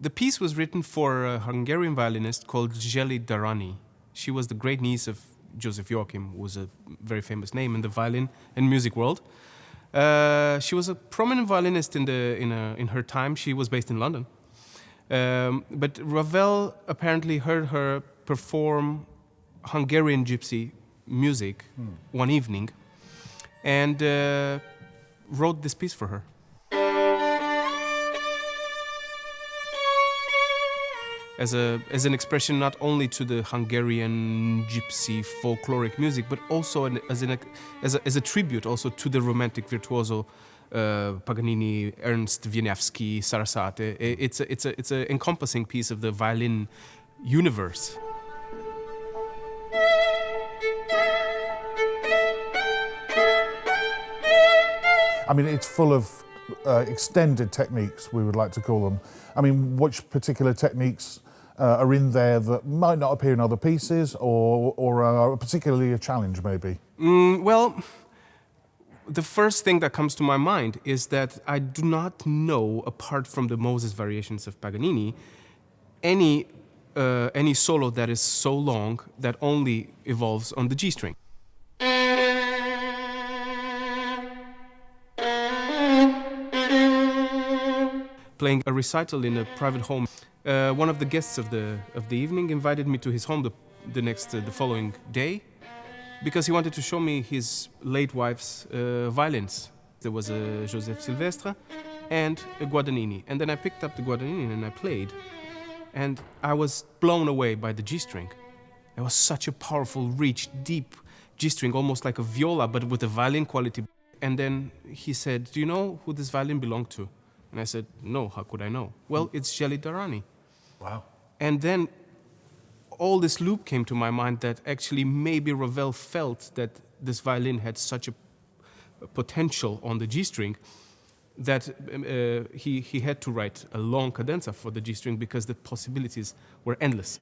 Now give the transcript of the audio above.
The piece was written for a Hungarian violinist called Tzigane. She was the great niece of Joseph Joachim, who was a very famous name in the violin and music world. She was a prominent violinist in her time. She was based in London. But Ravel apparently heard her perform Hungarian gypsy music one evening and wrote this piece for her. As an expression not only to the Hungarian gypsy folkloric music, but also as a tribute also to the romantic virtuoso Paganini, Ernst Wieniawski, Sarasate. It's an encompassing piece of the violin universe. I mean, it's full of extended techniques, we would like to call them. I mean, which particular techniques are in there that might not appear in other pieces or are particularly a challenge, maybe? Well, the first thing that comes to my mind is that I do not know, apart from the Moses variations of Paganini, any solo that is so long that only evolves on the G string. Playing a recital in a private home, one of the guests of the evening invited me to his home the following day, because he wanted to show me his late wife's violins. There was a Joseph Silvestre and a Guadagnini, and then I picked up the Guadagnini and I played, and I was blown away by the G string. It was such a powerful, rich, deep G string, almost like a viola, but with a violin quality. And then he said, "Do you know who this violin belonged to?" And I said, "No, how could I know?" "Well, it's Tzigane." Wow. And then all this loop came to my mind that actually maybe Ravel felt that this violin had such a potential on the G string that he had to write a long cadenza for the G string because the possibilities were endless.